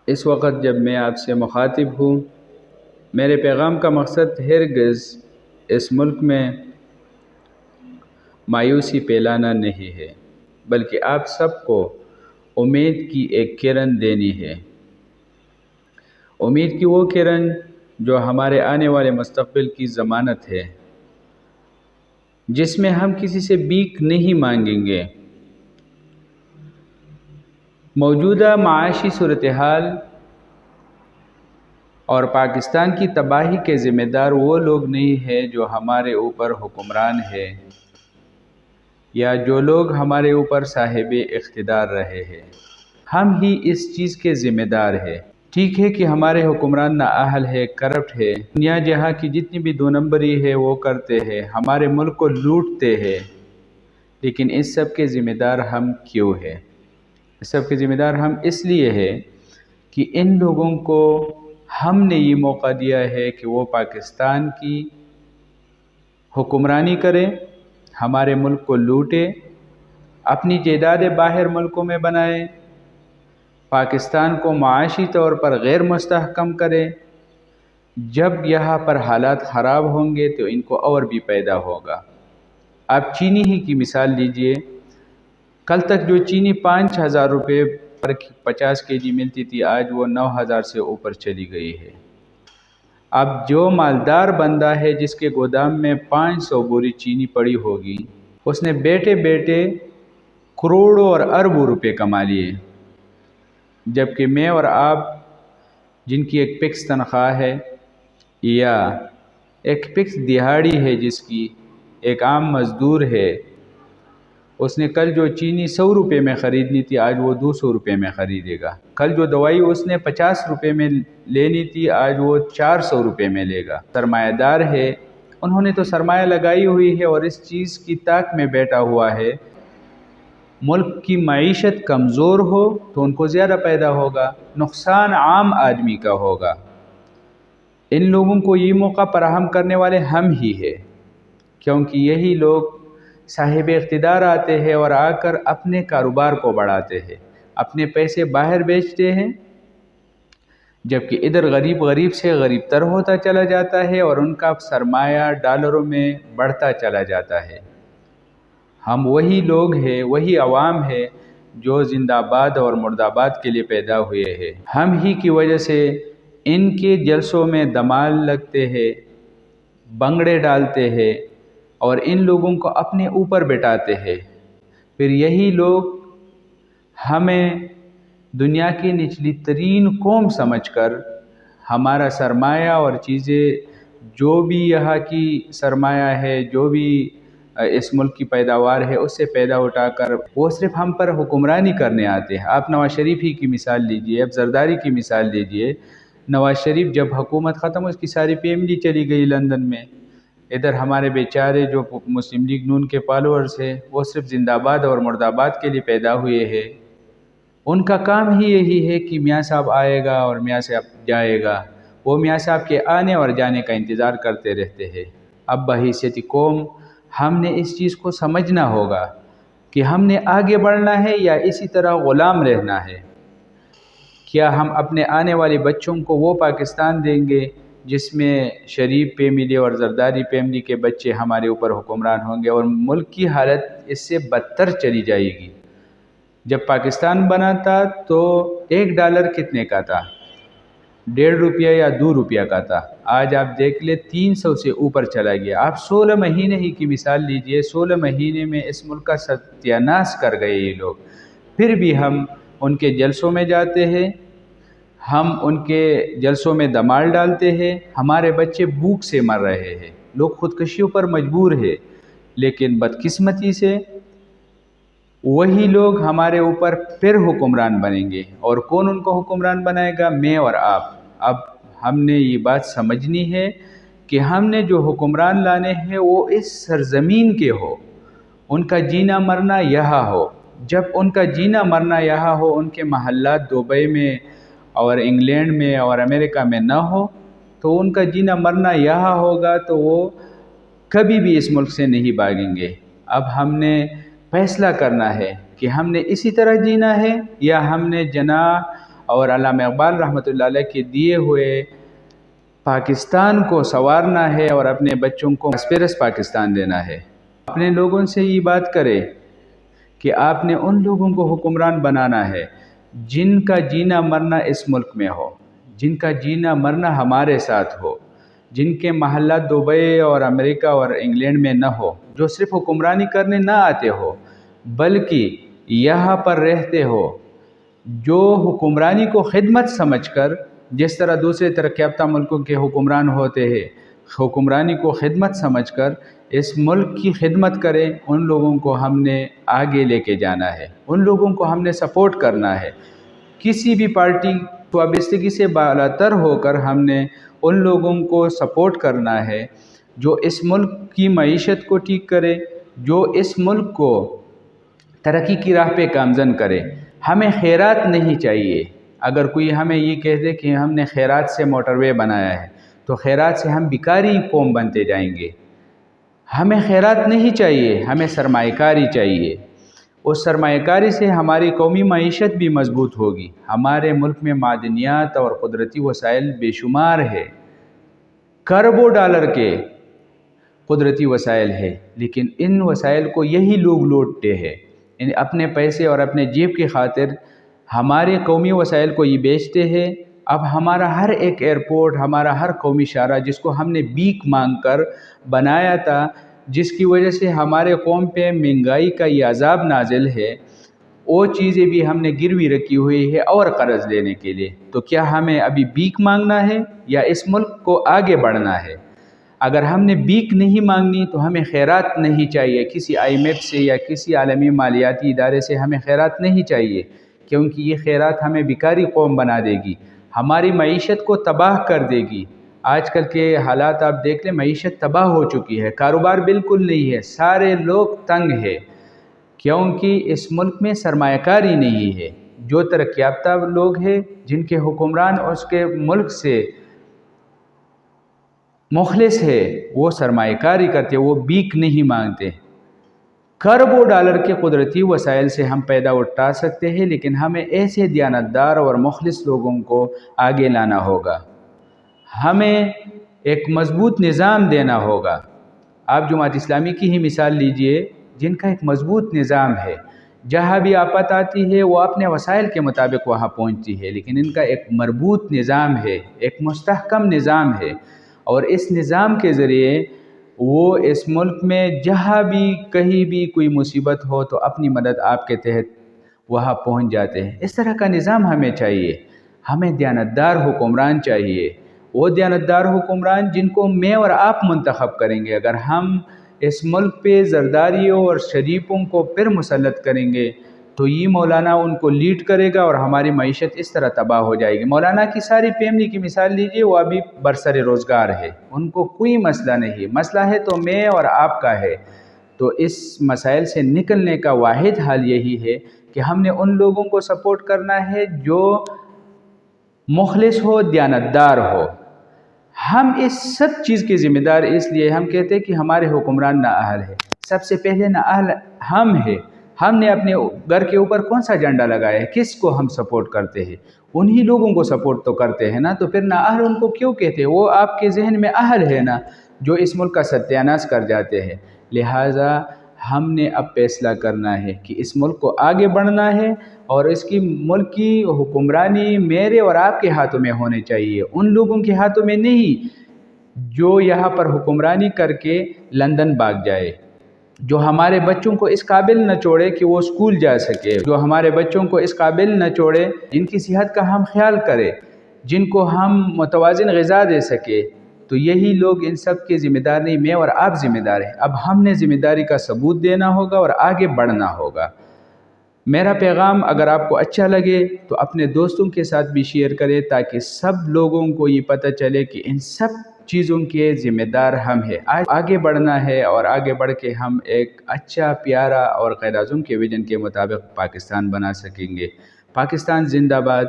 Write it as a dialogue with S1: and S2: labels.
S1: اس وقت جب میں آپ سے مخاطب ہوں، میرے پیغام کا مقصد ہرگز اس ملک میں مایوسی پھیلانا نہیں ہے، بلکہ آپ سب کو امید کی ایک کرن دینی ہے۔ امید کی وہ کرن جو ہمارے آنے والے مستقبل کی ضمانت ہے، جس میں ہم کسی سے بھیک نہیں مانگیں گے۔ موجودہ معاشی صورتحال اور پاکستان کی تباہی کے ذمہ دار وہ لوگ نہیں ہیں جو ہمارے اوپر حکمران ہیں یا جو لوگ ہمارے اوپر صاحب اقتدار رہے ہیں، ہم ہی اس چیز کے ذمہ دار ہیں۔ ٹھیک ہے کہ ہمارے حکمران نااہل ہے، کرپٹ ہے، دنیا جہاں کی جتنی بھی دو نمبری ہے وہ کرتے ہیں، ہمارے ملک کو لوٹتے ہیں، لیکن اس سب کے ذمہ دار ہم کیوں ہیں؟ اس سب کے ذمہ دار ہم اس لیے ہیں کہ ان لوگوں کو ہم نے یہ موقع دیا ہے کہ وہ پاکستان کی حکمرانی کریں، ہمارے ملک کو لوٹیں، اپنی جائیدادیں باہر ملکوں میں بنائیں، پاکستان کو معاشی طور پر غیر مستحکم کریں۔ جب یہاں پر حالات خراب ہوں گے تو ان کو اور بھی پیدا ہوگا۔ آپ چینی ہی کی مثال لیجئے، کل تک جو چینی 5,000 روپے پر 50 کے جی ملتی تھی، آج وہ 9,000 سے اوپر چلی گئی ہے۔ اب جو مالدار بندہ ہے جس کے گودام میں 500 بوری چینی پڑی ہوگی، اس نے بیٹھے بیٹھے کروڑوں اور اربوں روپے کما لیے، جبکہ میں اور آپ جن کی ایک فکس تنخواہ ہے یا ایک فکس دہاڑی ہے، جس کی ایک عام مزدور ہے، اس نے کل جو چینی 100 روپے میں خریدنی تھی، آج وہ 200 روپے میں خریدے گا۔ کل جو دوائی اس نے 50 روپے میں لینی تھی، آج وہ 400 روپے میں لے گا۔ سرمایہ دار ہے، انہوں نے تو سرمایہ لگائی ہوئی ہے اور اس چیز کی طاق میں بیٹھا ہوا ہے۔ ملک کی معیشت کمزور ہو تو ان کو زیادہ پیدا ہوگا، نقصان عام آدمی کا ہوگا۔ ان لوگوں کو یہ موقع فراہم کرنے والے ہم ہی ہیں، کیونکہ یہی لوگ صاحب اقتدار آتے ہیں اور آ کر اپنے کاروبار کو بڑھاتے ہیں، اپنے پیسے باہر بیچتے ہیں، جبکہ ادھر غریب غریب سے غریب تر ہوتا چلا جاتا ہے اور ان کا سرمایہ ڈالروں میں بڑھتا چلا جاتا ہے۔ ہم وہی لوگ ہیں، وہی عوام ہے جو زندہ آباد اور مرد آباد کے لیے پیدا ہوئے ہیں۔ ہم ہی کی وجہ سے ان کے جلسوں میں دمال لگتے ہیں، بنگڑے ڈالتے ہیں اور ان لوگوں کو اپنے اوپر بٹھاتے ہیں۔ پھر یہی لوگ ہمیں دنیا کی نچلی ترین قوم سمجھ کر ہمارا سرمایہ اور چیزیں، جو بھی یہاں کی سرمایہ ہے، جو بھی اس ملک کی پیداوار ہے، اس سے پیدا اٹھا کر وہ صرف ہم پر حکمرانی کرنے آتے ہیں۔ آپ نواز شریف ہی کی مثال لیجئے، آپ زرداری کی مثال لیجئے۔ نواز شریف جب حکومت ختم، اس کی ساری فیملی چلی گئی لندن میں۔ ادھر ہمارے بیچارے جو مسلم لیگ نون کے فالوورز ہیں، وہ صرف زندہ آباد اور مرد آباد کے لیے پیدا ہوئے ہیں۔ ان کا کام ہی یہی ہے کہ میاں صاحب آئے گا اور میاں صاحب جائے گا، وہ میاں صاحب کے آنے اور جانے کا انتظار کرتے رہتے ہیں۔ اب بحیثیت قوم ہم نے اس چیز کو سمجھنا ہوگا کہ ہم نے آگے بڑھنا ہے یا اسی طرح غلام رہنا ہے۔ کیا ہم اپنے آنے والے بچوں کو وہ پاکستان دیں گے جس میں شریف فیملی اور زرداری فیملی کے بچے ہمارے اوپر حکمران ہوں گے اور ملک کی حالت اس سے بدتر چلی جائے گی؟ جب پاکستان بنا تھا تو $1 کتنے کا تھا؟ 1.5 روپیہ یا 2 روپیہ کا تھا۔ آج آپ دیکھ لیں 300 سے اوپر چلا گیا۔ آپ 16 مہینے ہی کی مثال لیجئے، 16 مہینے میں اس ملک کا ستیہ ناش کر گئے یہ لوگ۔ پھر بھی ہم ان کے جلسوں میں جاتے ہیں، ہم ان کے جلسوں میں دمال ڈالتے ہیں، ہمارے بچے بھوک سے مر رہے ہیں، لوگ خودکشیوں پر مجبور ہیں، لیکن بدقسمتی سے وہی لوگ ہمارے اوپر پھر حکمران بنیں گے۔ اور کون ان کو حکمران بنائے گا؟ میں اور آپ۔ اب ہم نے یہ بات سمجھنی ہے کہ ہم نے جو حکمران لانے ہیں وہ اس سرزمین کے ہو، ان کا جینا مرنا یہاں ہو۔ جب ان کا جینا مرنا یہاں ہو، ان کے محلات دبئی میں اور انگلینڈ میں اور امریکہ میں نہ ہو، تو ان کا جینا مرنا یہاں ہوگا تو وہ کبھی بھی اس ملک سے نہیں بھاگیں گے۔ اب ہم نے فیصلہ کرنا ہے کہ ہم نے اسی طرح جینا ہے یا ہم نے جناح اور علامہ اقبال رحمۃ اللہ علیہ کے دیے ہوئے پاکستان کو سنوارنا ہے اور اپنے بچوں کو پراسپیرس پاکستان دینا ہے۔ اپنے لوگوں سے یہ بات کرے کہ آپ نے ان لوگوں کو حکمران بنانا ہے جن کا جینا مرنا اس ملک میں ہو، جن کا جینا مرنا ہمارے ساتھ ہو، جن کے محلات دبئی اور امریکہ اور انگلینڈ میں نہ ہو، جو صرف حکمرانی کرنے نہ آتے ہو بلکہ یہاں پر رہتے ہو، جو حکمرانی کو خدمت سمجھ کر، جس طرح دوسرے ترقی یافتہ ملکوں کے حکمران ہوتے ہیں، حکمرانی کو خدمت سمجھ کر اس ملک کی خدمت کریں، ان لوگوں کو ہم نے آگے لے کے جانا ہے، ان لوگوں کو ہم نے سپورٹ کرنا ہے۔ کسی بھی پارٹی وابستگی سے بالاتر ہو کر ہم نے ان لوگوں کو سپورٹ کرنا ہے جو اس ملک کی معیشت کو ٹھیک کرے، جو اس ملک کو ترقی کی راہ پہ گامزن کرے۔ ہمیں خیرات نہیں چاہیے۔ اگر کوئی ہمیں یہ کہہ دے کہ ہم نے خیرات سے موٹر وے بنایا ہے تو خیرات سے ہم بیکاری قوم بنتے جائیں گے۔ ہمیں خیرات نہیں چاہیے، ہمیں سرمایہ کاری چاہیے۔ اس سرمایہ کاری سے ہماری قومی معیشت بھی مضبوط ہوگی۔ ہمارے ملک میں معدنیات اور قدرتی وسائل بے شمار ہے، کروڑوں ڈالر کے قدرتی وسائل ہے، لیکن ان وسائل کو یہی لوگ لوٹتے ہیں، اپنے پیسے اور اپنے جیب کی خاطر ہمارے قومی وسائل کو یہ بیچتے ہیں۔ اب ہمارا ہر ایک ایئرپورٹ، ہمارا ہر قومی شاہراہ جس کو ہم نے بھیک مانگ کر بنایا تھا، جس کی وجہ سے ہمارے قوم پہ مہنگائی کا یہ عذاب نازل ہے، وہ چیزیں بھی ہم نے گروی رکھی ہوئی ہے اور قرض لینے کے لیے۔ تو کیا ہمیں ابھی بھیک مانگنا ہے یا اس ملک کو آگے بڑھنا ہے؟ اگر ہم نے بھیک نہیں مانگنی تو ہمیں خیرات نہیں چاہیے، کسی آئی ایم ایف سے یا کسی عالمی مالیاتی ادارے سے ہمیں خیرات نہیں چاہیے، کیونکہ یہ خیرات ہمیں بیکاری قوم بنا دے گی، ہماری معیشت کو تباہ کر دے گی۔ آج کل کے حالات آپ دیکھ لیں، معیشت تباہ ہو چکی ہے، کاروبار بالکل نہیں ہے، سارے لوگ تنگ ہیں، کیونکہ اس ملک میں سرمایہ کاری نہیں ہے۔ جو ترقی یافتہ لوگ ہیں، جن کے حکمران اس کے ملک سے مخلص ہے، وہ سرمایہ کاری کرتے، وہ بھیک نہیں مانگتے۔ کروڑوں ڈالر کے قدرتی وسائل سے ہم پیدا اٹھا سکتے ہیں، لیکن ہمیں ایسے دیانتدار اور مخلص لوگوں کو آگے لانا ہوگا۔ ہمیں ایک مضبوط نظام دینا ہوگا۔ آپ جماعت اسلامی کی ہی مثال لیجئے، جن کا ایک مضبوط نظام ہے، جہاں بھی آفت آتی ہے وہ اپنے وسائل کے مطابق وہاں پہنچتی ہے، لیکن ان کا ایک مربوط نظام ہے، ایک مستحکم نظام ہے، اور اس نظام کے ذریعے وہ اس ملک میں جہاں بھی کہیں بھی کوئی مصیبت ہو تو اپنی مدد آپ کے تحت وہاں پہنچ جاتے ہیں۔ اس طرح کا نظام ہمیں چاہیے۔ ہمیں دیانتدار حکمران چاہیے، وہ دیانتدار حکمران جن کو میں اور آپ منتخب کریں گے۔ اگر ہم اس ملک پہ زرداریوں اور شریفوں کو پھر مسلط کریں گے تو یہ مولانا ان کو لیڈ کرے گا اور ہماری معیشت اس طرح تباہ ہو جائے گی۔ مولانا کی ساری فیملی کی مثال لیجئے، وہ ابھی برسر روزگار ہے، ان کو کوئی مسئلہ نہیں، مسئلہ ہے تو میں اور آپ کا ہے۔ تو اس مسائل سے نکلنے کا واحد حل یہی ہے کہ ہم نے ان لوگوں کو سپورٹ کرنا ہے جو مخلص ہو، دیانتدار ہو۔ ہم اس سب چیز کے ذمہ دار اس لیے ہم کہتے ہیں کہ ہمارے حکمران نااہل ہے۔ سب سے پہلے نااہل ہم ہیں۔ ہم نے اپنے گھر کے اوپر کون سا جھنڈا لگایا ہے؟ کس کو ہم سپورٹ کرتے ہیں؟ انہی لوگوں کو سپورٹ تو کرتے ہیں نا، تو پھر نااہل ان کو کیوں کہتے ہیں؟ وہ آپ کے ذہن میں اہل ہے نا، جو اس ملک کا ستیہ ناش کر جاتے ہیں۔ لہٰذا ہم نے اب فیصلہ کرنا ہے کہ اس ملک کو آگے بڑھنا ہے، اور اس کی ملک کی حکمرانی میرے اور آپ کے ہاتھوں میں ہونے چاہیے، ان لوگوں کے ہاتھوں میں نہیں جو یہاں پر حکمرانی کر کے لندن بھاگ جائے، جو ہمارے بچوں کو اس قابل نہ چھوڑے کہ وہ اسکول جا سکے، جو ہمارے بچوں کو اس قابل نہ چھوڑے جن کی صحت کا ہم خیال کرے، جن کو ہم متوازن غذا دے سکے۔ تو یہی لوگ ان سب کے ذمہ دار نہیں، میں اور آپ ذمہ دار ہیں۔ اب ہم نے ذمہ داری کا ثبوت دینا ہوگا اور آگے بڑھنا ہوگا۔ میرا پیغام اگر آپ کو اچھا لگے تو اپنے دوستوں کے ساتھ بھی شیئر کریں، تاکہ سب لوگوں کو یہ پتہ چلے کہ ان سب چیزوں کے ذمہ دار ہم ہیں۔ آگے بڑھنا ہے، اور آگے بڑھ کے ہم ایک اچھا، پیارا اور قائد اعظم کے ویژن کے مطابق پاکستان بنا سکیں گے۔ پاکستان زندہ باد۔